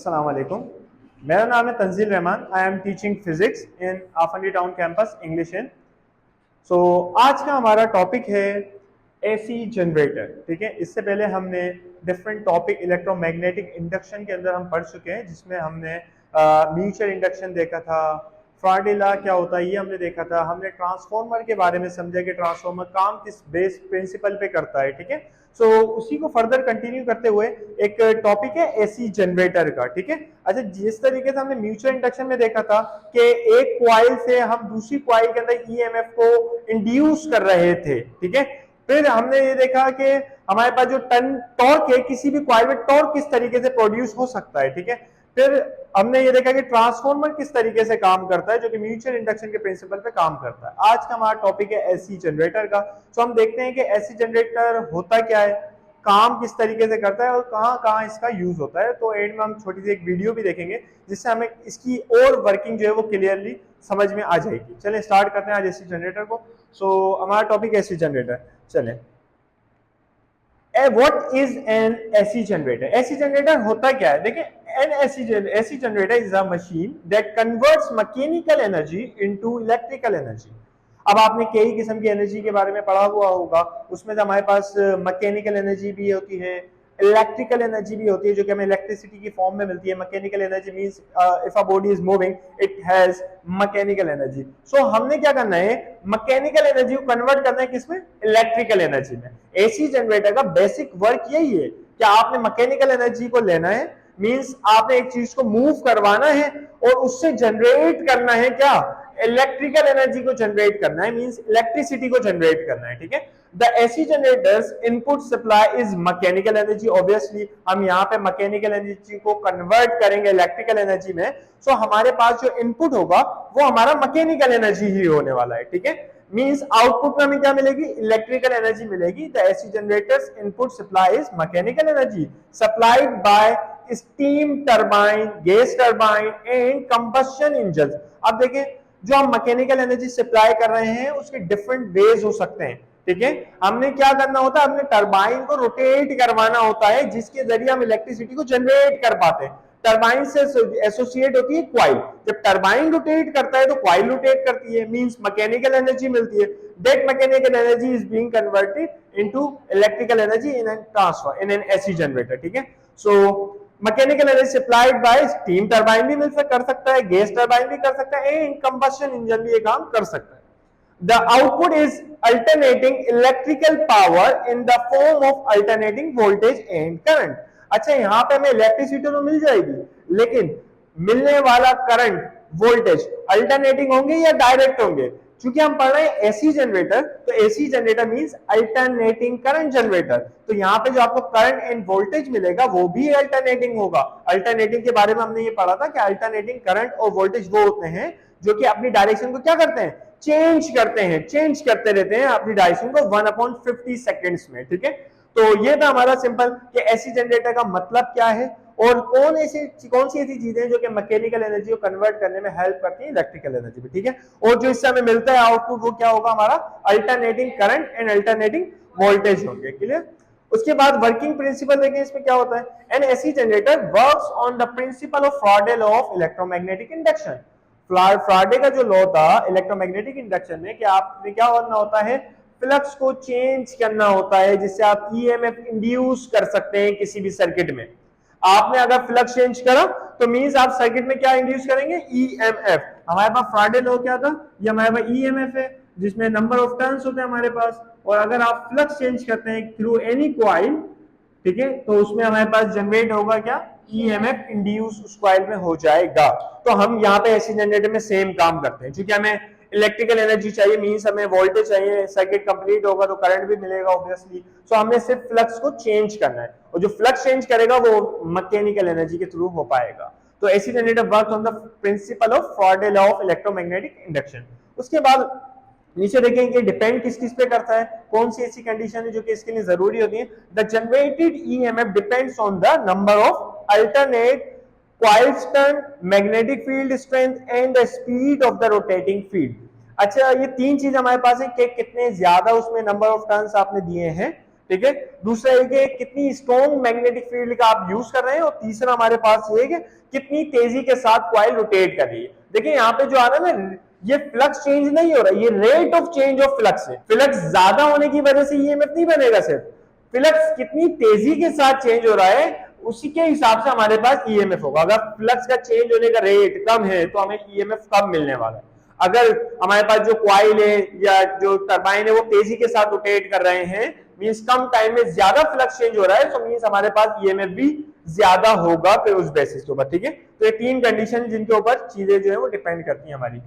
अस्सलाम वालेकुम। मेरा नाम है Tanzeel Rahman. I am teaching physics in Afandi town campus English in. आज का हमारा टॉपिक है एसी जनरेटर। ठीक है, इससे पहले हमने डिफरेंट टॉपिक इलेक्ट्रोमैग्नेटिक इंडक्शन के अंदर हम पढ़ चुके हैं, जिसमें हमने म्यूचुअल इंडक्शन देखा था, फैराडे लॉ क्या होता है ये हमने देखा था, हमने ट्रांसफॉर्मर के बारे में समझा कि ट्रांसफॉर्मर काम किस बेस प्रिंसिपल पे करता है। ठीक है, उसी को फर्दर कंटिन्यू करते हुए एक टॉपिक है एसी जनरेटर का। ठीक है, अच्छा, जिस तरीके से हमने म्यूचुअल इंडक्शन में देखा था कि एक कॉइल से हम दूसरी कॉइल के अंदर ईएमएफ को इंड्यूस कर रहे थे। ठीक है, फिर हमने ये देखा कि हमारे पास जो टन टॉर्क है, किसी भी कॉइल में टॉर्क किस तरीके से प्रोड्यूस हो सकता है। ठीक है, फिर हमने ये देखा कि ट्रांसफॉर्मर किस तरीके से काम करता है, जो कि म्यूचुअल इंडक्शन के प्रिंसिपल पे काम करता है। आज का हमारा टॉपिक है एसी जनरेटर का। हम देखते हैं कि एसी जनरेटर होता क्या है, काम किस तरीके से करता है और कहां कहां इसका यूज होता है। तो एंड में हम छोटी सी एक वीडियो भी देखेंगे, जिससे हमें इसकी और वर्किंग जो है वो क्लियरली समझ में आ जाएगी। चलें स्टार्ट करते हैं आज एसी जनरेटर को। हमारा टॉपिक एसी जनरेटर। चलें, what is an AC generator? AC generator होता क्या है, देखिए, N AC generator is a machine that converts mechanical energy into electrical energy. अब आपने कई किस्म की एनर्जी के बारे में पढ़ा हुआ होगा, उसमें से हमारे पास मैकेनिकल एनर्जी भी होती है, इलेक्ट्रिकल एनर्जी भी होती है, जो कि हमें इलेक्ट्रिसिटी की फॉर्म में मिलती है। Mechanical energy means if a body is moving it has mechanical energy. हमने क्या करना है, मैकेनिकल एनर्जी को कन्वर्ट करना है किसमें, इलेक्ट्रिकल एनर्जी में। एसी जनरेटर का बेसिक वर्क यही है कि आपने मैकेनिकल एनर्जी को लेना है, मींस आपने एक चीज को मूव करवाना है और उससे जनरेट करना है क्या, इलेक्ट्रिकल एनर्जी को जनरेट करना है, मींस इलेक्ट्रिसिटी को जनरेट करना है। ठीक है, the AC generators input supply is mechanical energy. Obviously हम यहाँ पे मैकेनिकल एनर्जी को कन्वर्ट करेंगे इलेक्ट्रिकल एनर्जी में, हमारे पास जो इनपुट होगा वो हमारा मैकेनिकल एनर्जी ही होने वाला है। ठीक है, मींस आउटपुट में हमें क्या मिलेगी, इलेक्ट्रिकल एनर्जी मिलेगी। The AC generators input supply is mechanical energy supplied by steam turbine, gas turbine and combustion engine. अब देखिए, जो हम मैकेनिकल एनर्जी सप्लाई कर रहे हैं उसके डिफरेंट वेज हो सकते हैं। ठीक है, हमने क्या करना होता है, हमने टरबाइन को रोटेट करवाना होता है, जिसके जरिए हम इलेक्ट्रिसिटी को जनरेट कर पाते हैं। टरबाइन से एसोसिएट होती है क्वाइल। जब टरबाइन रोटेट करता है तो क्वाइल रोटेट करती है, मींस मैकेनिकल एनर्जी मिलती है। That mechanical energy is being converted into electrical energy in an transfer in an AC generator. ठीक है, mechanical energy supplied by steam turbine भी कर सकता है, गैस टरबाइन भी कर सकता है, एंड कंबशन इंजन भी ये काम कर सकता है। The output is alternating electrical power in the form of alternating voltage and current. अच्छा, यहाँ पे हमें इलेक्ट्रिसिटी तो मिल जाएगी, लेकिन मिलने वाला करंट वोल्टेज अल्टरनेटिंग होंगे या डायरेक्ट होंगे। क्योंकि हम पढ़ रहे हैं एसी जनरेटर, तो AC generator means alternating current generator. तो यहाँ पे जो आपको करंट एंड वोल्टेज मिलेगा वो भी अल्टरनेटिंग होगा। अल्टरनेटिंग के बारे में हमने ये पढ़ा था कि अल्टरनेटिंग करंट और वोल्टेज वो होते हैं जो कि अपनी डायरेक्शन को क्या करते हैं, चेंज करते हैं, चेंज करते रहते हैं अपनी डायरेक्शन को 1/50 सेकेंड्स में। ठीक है, तो ये था हमारा सिंपल कि एसी जनरेटर का मतलब क्या है और कौन सी ऐसी चीजें जो कि मैकेनिकल एनर्जी को कन्वर्ट करने में हेल्प करती है इलेक्ट्रिकल एनर्जी में। ठीक है, और जो इससे हमें मिलता है आउटपुट वो क्या होगा, हमारा alternating current and alternating voltage होंगे। क्लियर? उसके बाद वर्किंग प्रिंसिपल देखें, इसमें क्या होता है। N AC generator works on the principle of Faraday law of electromagnetic induction. Faraday का जो लॉ था इलेक्ट्रोमैग्नेटिक इंडक्शन में, कि आपने क्या करना होता है, फ्लक्स को चेंज करना होता है, जिससे आप ईएमएफ इंड्यूस कर सकते हैं किसी भी सर्किट में। आपने अगर फ्लक्स चेंज करा तो मींस आप सर्किट में क्या इंड्यूस करेंगे, ईएमएफ। हमारे पास फैराडे लॉ क्या था, ये हमारे पास ईएमएफ है, जिसमें नंबर ऑफ टर्न्स होते हैं हमारे पास, और अगर आप फ्लक्स चेंज करते हैं थ्रू एनी कॉइल, ठीक है, तो उसमें हमारे पास जनरेट होगा क्या, ईएमएफ इंड्यूस उस कॉइल में हो जाएगा। तो हम यहाँ पे एसी जनरेटर में सेम काम करते हैं, क्योंकि हमें इलेक्ट्रिकल एनर्जी चाहिए, मींस हमें वोल्टेज चाहिए, सर्किट कंप्लीट होगा तो करंट भी मिलेगा ऑब्वियसली। हमने सिर्फ फ्लक्स को चेंज करना है, और जो फ्लक्स चेंज करेगा वो मैकेनिकल एनर्जी के थ्रू हो पाएगा। तो AC generator works on the principle of Faraday law of electromagnetic induction. उसके बाद नीचे देखेंगे कि डिपेंड किस चीज पे करता है, कौन सी ऐसी कंडीशन है जो कि इसके लिए जरूरी होती है। The generated EMF depends on the number of alternate coils turn, magnetic field strength and the speed of the rotating field. अच्छा, ये तीन चीज हमारे पास है कि कितने ज्यादा उसमें नंबर ऑफ टर्न्स आपने दिए हैं, ठीक है। दूसरा है कि कितनी स्ट्रॉन्ग मैग्नेटिक फील्ड का आप यूज कर रहे हैं, और तीसरा हमारे पास ये है कि कितनी तेजी के साथ कॉइल रोटेट कर रही है। देखिए यहाँ पे जो आ रहा है ना, ये फ्लक्स चेंज नहीं हो रहा, ये rate of change of flux है। फ्लक्स ज्यादा होने की वजह से ईएमएफ नहीं बनेगा, सिर्फ फ्लक्स कितनी तेजी के साथ चेंज हो रहा है उसी के हिसाब से हमारे पास ईएमएफ होगा। अगर फ्लक्स का चेंज होने का रेट कम है तो हमें ईएमएफ कम मिलने वाला है। अगर हमारे पास जो कॉइल है या जो टरबाइन है वो तेजी के साथ रोटेट कर रहे हैं, मींस कम टाइम में ज्यादा फ्लक्स चेंज हो रहा है, तो मींस हमारे पास ईएमएफ भी ज्यादा होगा फिर उस बेसिस के ऊपर, ठीक है। तो ये तीन कंडीशन जिनके ऊपर चीजें जो है वो डिपेंड करती हैं हमारी।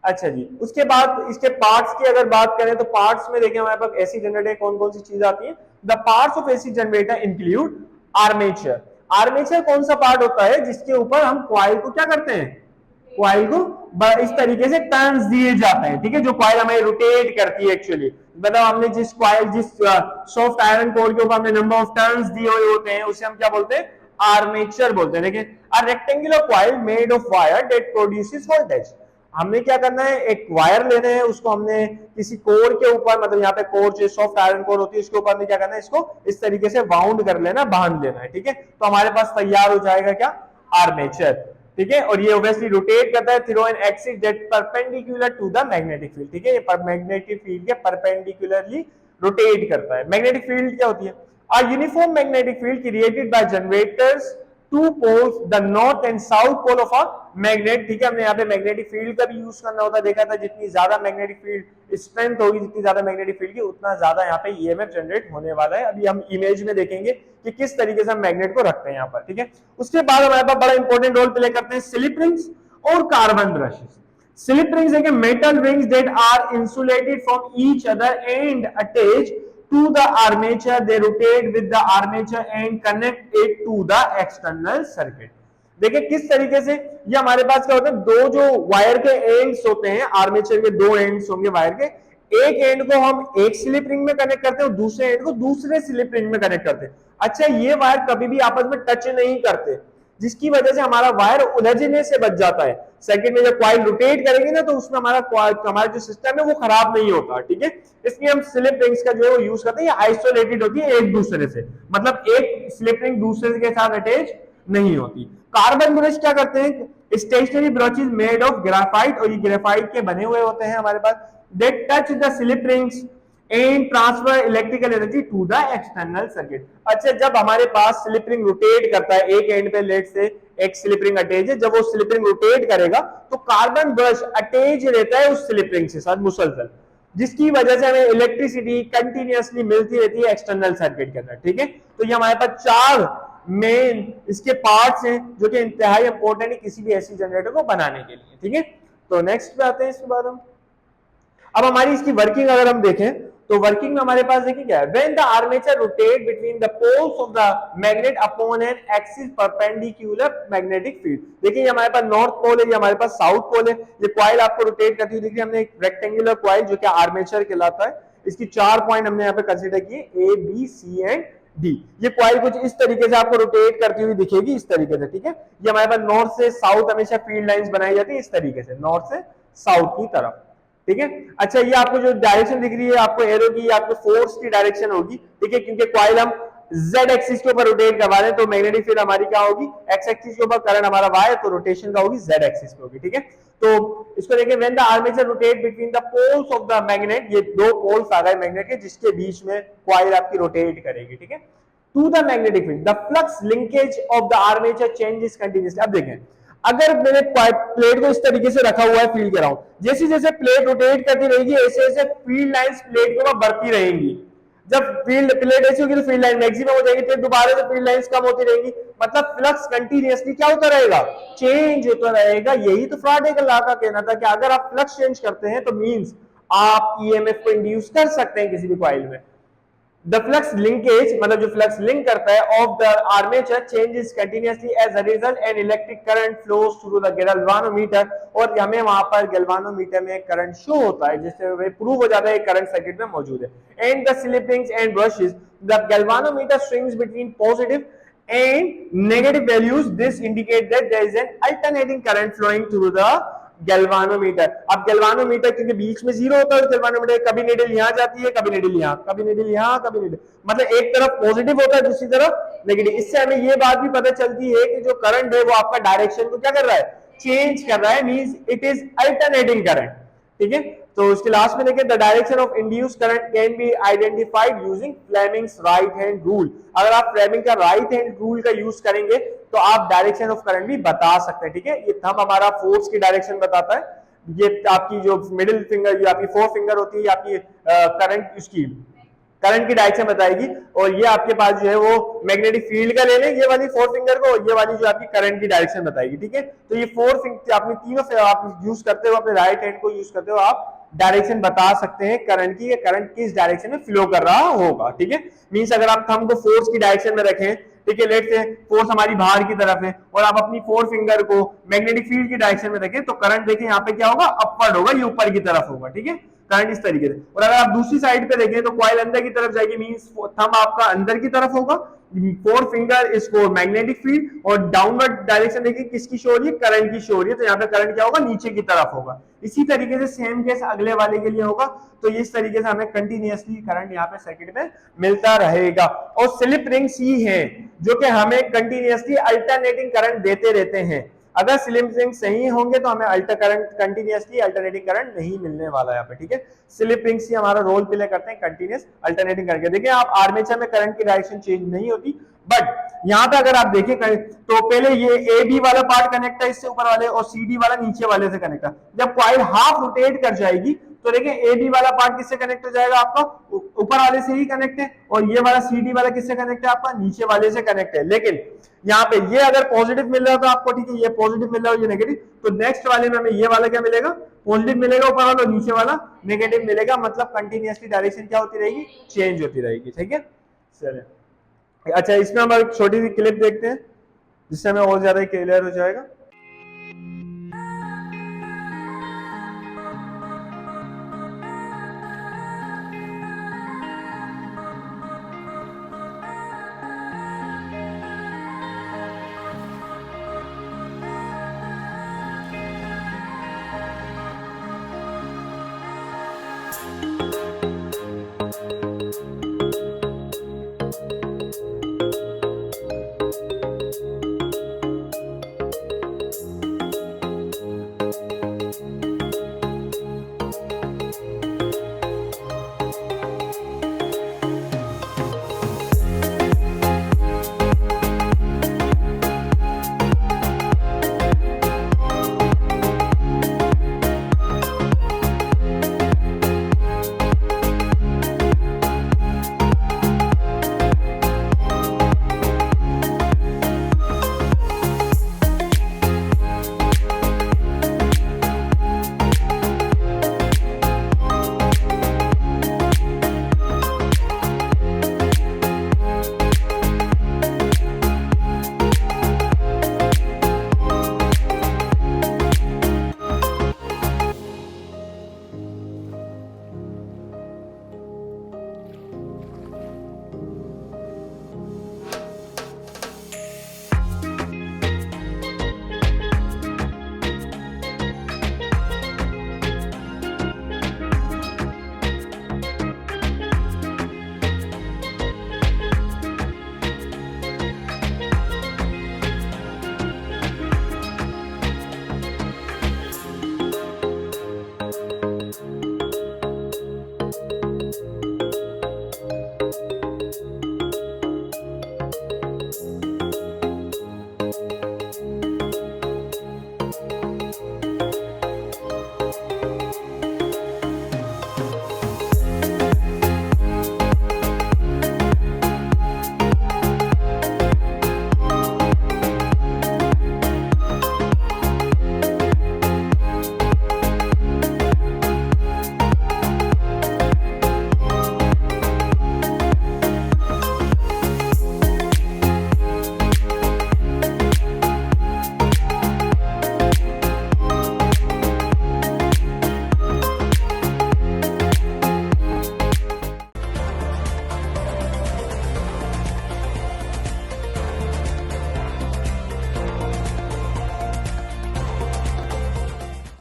अच्छा जी, उसके बाद इसके पार्ट्स की अगर बात करें तो पार्ट्स में देखें हमारे पास एसी जनरेटर कौन कौन सी चीज आती है। The parts of AC generator include armature. Armature कौन सा पार्ट होता है जिसके ऊपर हम कॉइल को क्या करते हैं, कॉइल को इस तरीके से टर्न्स दिए जाते हैं, ठीक है, जो कॉइल हमें रोटेट करती है एक्चुअली। मतलब हमने जिस कॉइल जिस सॉफ्ट आयरन कोर के ऊपर हमने नंबर ऑफ टर्न्स दिए हुए होते हैं उसे हम क्या बोलते हैं, आर्मेचर बोलते हैं। देखिए a rectangular coil made of wire that produces voltage. हमने क्या करना है, एक वायर लेना है, उसको हमने किसी कोर के ऊपर, मतलब यहाँ पे कोर जो सॉफ्ट आयरन कोर होती है उसके ऊपर हमने क्या करना है, इसको इस तरीके से बाउंड कर लेना, बांध लेना है, ठीक है। तो हमारे पास तैयार हो जाएगा क्या, आर्मेचर, ठीक है। और ये ऑब्वियसली रोटेट करता है through an axis that perpendicular to the magnetic field, ठीक है। ये मैग्नेटिक फील्ड के परपेंडिकुलरली रोटेट करता है। मैग्नेटिक फील्ड क्या होती है, a uniform magnetic field created by generators two poles the north and south pole of a magnet, ठीक है। हमने यहाँ पे मैग्नेटिक फील्ड का भी यूज करना होता है, देखा था जितनी ज्यादा मैग्नेटिक फील्ड स्ट्रेंथ होगी, जितनी ज्यादा मैग्नेटिक फील्ड की, उतना ज्यादा यहाँ पे ईएमएफ जनरेट होने वाला है। अभी हम इमेज में देखेंगे कि किस तरीके से हम मैग्नेट को रखते हैं यहाँ पर, ठीक है। उसके बाद हमारे पास बड़ा इंपॉर्टेंट रोल प्ले करते हैं स्लिप रिंग्स और कार्बन ब्रशेस। स्लिप रिंग्स है metal rings that are insulated from each other and attached to the armature, they rotate with the armature and connect it to the external circuit। देखिए किस तरीके से ये हमारे पास क्या होता है, दो जो वायर के एंड्स होते हैं, आर्मेचर के दो एंड्स होंगे वायर के, एक एंड को हम एक स्लिप रिंग में कनेक्ट करते हैं और दूसरे एंड को दूसरे स्लिप रिंग में कनेक्ट करते हैं। अच्छा, ये वायर कभी भी आपस में टच नहीं करते, जिसकी वजह से हमारा वायर उलझने से बच जाता है। सेकंड में जब कॉइल रोटेट करेंगे ना तो उसमें हमारा जो सिस्टम है वो खराब नहीं होता, ठीक है। इसलिए हम स्लिप रिंग्स का जो है वो यूज करते हैं, ये आइसोलेटेड होती है एक दूसरे से, मतलब एक स्लिप रिंग दूसरे के साथ अटैच नहीं होती। कार्बन ब्रश क्या करते हैं, stationery brushes made of graphite, और ये ग्रेफाइट के बने हुए होते हैं हमारे पास, that touch the slip rings and transfer electrical energy to the external circuit. अच्छा, जब हमारे पास स्लिप रिंग रोटेट करता है, एक एंड पे लेट से एक स्लिप रिंग अटैच है, जब वो स्लिप रिंग रोटेट करेगा तो कार्बन ब्रश अटैच रहता है उस स्लिप रिंग के साथ मुसलसल, जिसकी वजह से हमें इलेक्ट्रिसिटी कंटिन्यूअसली मिलती रहती है एक्सटर्नल सर्किट के अंदर, ठीक है। तो ये हमारे पास चार मेन इसके पार्ट्स हैं जो कि इंतहाई इंपॉर्टेंट है किसी भी एसी जनरेटर को बनाने के लिए, ठीक है। तो नेक्स्ट पे आते हैं इसके बाद हम, अब हमारी इसकी वर्किंग अगर हम देखें तो वर्किंग में हमारे पास देखिए क्या है, when the armature rotate between the poles of the magnet upon an axis perpendicular magnetic field. देखिए हमारे पास नॉर्थ पोल है, ये हमारे पास साउथ पोल है, ये कॉइल आपको रोटेट करती हुई दिख रही है। हमने एक रेक्टेंगुलर कॉइल जो कि आर्मेचर कहलाता है, इसकी 4 पॉइंट हमने यहाँ पे कंसीडर किए, A B C and D. ये कॉइल कुछ इस तरीके से आपको रोटेट करती हुई दिखेगी, इस तरीके से, ठीक है। ये हमारे पास नॉर्थ से साउथ हमेशा फील्ड लाइंस बनाई जाती है इस तरीके से, नॉर्थ से साउथ की तरफ, ठीक है। अच्छा, ये आपको जो डायरेक्शन दिख रही है आपको एरो की, आपको फोर्स की डायरेक्शन होगी, ठीक है, क्योंकि कॉइल हम z एक्सिस के ऊपर रोटेट करवा रहे हैं तो मैग्नेटिक फील्ड हमारी क्या होगी, x एक्सिस के ऊपर, करंट हमारा y है तो रोटेशन का होगी z एक्सिस पे होगी, ठीक है। तो इसको देखिए, when the armature rotate between the poles of the magnet, ये दो पोल्स आ गए मैग्नेट के जिसके बीच में कॉइल आपकी रोटेट करेगी, ठीक है, to the magnetic field the flux linkage of the armature changes continuously. अब देखें, अगर मैंने प्लेट को इस तरीके से रखा हुआ है फील्ड के अराउंड, जैसे जैसे प्लेट रोटेट करती रहेगी ऐसे ऐसे फील्ड लाइंस प्लेट के ऊपर बढ़ती रहेंगी। जब फील्ड प्लेट ऐसी होगी तो फील्ड लाइन मैक्सिमम हो जाएगी, फिर दोबारा से फील्ड लाइंस कम होती रहेंगी, मतलब फ्लक्स कंटीन्यूअसली क्या होता रहेगा, चेंज होता रहेगा। यही तो फ्राडे का लॉ का कहना था कि अगर आप फ्लक्स चेंज करते हैं तो मींस आप ईएमएफ को इंड्यूस कर सकते हैं किसी भी कॉइल में। The flux linkage, मतलब जो फ्लक्स लिंक करता है of the armature changes continuously as a result and electric current flows through the galvanometer, और हमें वहां पर गैल्वानोमीटर में करंट शो होता है जिससे प्रूव हो जाता है करंट सर्किट में मौजूद है। And the slip rings and brushes, the galvanometer swings between positive and negative values, this indicate that there is an alternating current flowing through the galvanometer. अब गैल्वानोमीटर क्योंकि बीच में जीरो होता है, गैल्वानोमीटर कभी needle यहाँ जाती है, कभी नीडल यहाँ, कभी नीडल यहाँ, कभी नीडल, मतलब एक तरफ पॉजिटिव होता है, दूसरी तरफ नेगेटिव। इससे हमें ये बात भी पता चलती है कि जो करंट है वो आपका डायरेक्शन को क्या कर रहा है, चेंज कर रहा है, means it is alternating current. ठीक है, तो उसके लास्ट में देखिए, the direction of induced current can be identified using Fleming's right hand rule. अगर आप फ्लेमिंग का राइट हैंड रूल का यूज करेंगे तो आप डायरेक्शन ऑफ करंट भी बता सकते हैं। ठीक है, ये थंब हमारा फोर्स की डायरेक्शन बताता है, ये आपकी जो मिडिल फिंगर, ये आपकी फोर फिंगर होती है, ये आपकी करंट उसकी करंट की डायरेक्शन बताएगी, और ये आपके पास जो है वो मैग्नेटिक फील्ड का ले लें ये वाली फोर फिंगर को, ये वाली जो आपकी करंट की डायरेक्शन बताएगी। ठीक है, तो ये फोर फिंगर आपने तीनों आप यूज करते हो, अपने राइट हैंड को यूज करते हो, आप डायरेक्शन बता सकते हैं करंट की, करंट किस डायरेक्शन में फ्लो कर रहा होगा। ठीक है, मींस अगर आप थंब को फोर्स की डायरेक्शन में रखें, ठीक है, लेट से फोर्स हमारी बाहर की तरफ है, और आप अपनी फोर फिंगर को मैग्नेटिक फील्ड की डायरेक्शन में रखें, तो करंट देखिए यहाँ पे क्या होगा, अपवर्ड होगा, ये ऊपर की तरफ होगा। ठीक है, करंट इस तरीके से। और अगर आप दूसरी साइड पे देखें तो कॉइल अंदर की तरफ जाएगी, मींस थंब आपका अंदर की तरफ होगा, four finger is for magnetic field, और डाउनवर्ड डायरेक्शन देखिए किसकी शो हो रही है, करंट की शो हो रही है, तो यहाँ पे करंट क्या होगा, नीचे की तरफ होगा। इसी तरीके से सेम केस अगले वाले के लिए होगा। तो इस तरीके से हमें कंटिन्यूअसली करंट यहाँ पे सर्किट में मिलता रहेगा। और स्लिप रिंग सी है जो कि हमें कंटिन्यूअसली अल्टरनेटिंग करंट देते रहते हैं। अगर स्लिप रिंग सही होंगे तो हमें alter current continuously alternating current नहीं मिलने वाला है यहाँ पे। ठीक है, स्लिप रिंग से हमारा रोल प्ले करते हैं कंटिन्यूअस अल्टरनेटिंग करके। देखिए आप आर्मेचर में करंट की डायरेक्शन चेंज नहीं होती, बट यहाँ पे अगर आप देखें तो पहले ये ए बी वाला पार्ट कनेक्ट है इससे ऊपर वाले, और सी डी वाला नीचे वाले से कनेक्ट है। जब कॉइल हाफ रोटेट कर जाएगी तो देखिए ए बी वाला पार्ट किससे कनेक्ट हो जाएगा, आपका ऊपर वाले से ही कनेक्ट है, और ये वाला सी डी वाला किससे कनेक्ट है, आपका नीचे वाले से कनेक्ट है। लेकिन यहाँ पे ये अगर पॉजिटिव मिल रहा था आपको, ठीक है, ये पॉजिटिव मिल रहा है, ये नेगेटिव, तो नेक्स्ट वाले में हमें ये वाला क्या मिलेगा, पॉजिटिव मिलेगा ऊपर वाला, नीचे वाला नेगेटिव मिलेगा, मतलब कंटिन्यूअसली डायरेक्शन क्या होती रहेगी, चेंज होती रहेगी। ठीक है, चलिए अच्छा, इसमें हम एक छोटी सी क्लिप देखते हैं जिससे हमें और ज्यादा क्लियर हो जाएगा।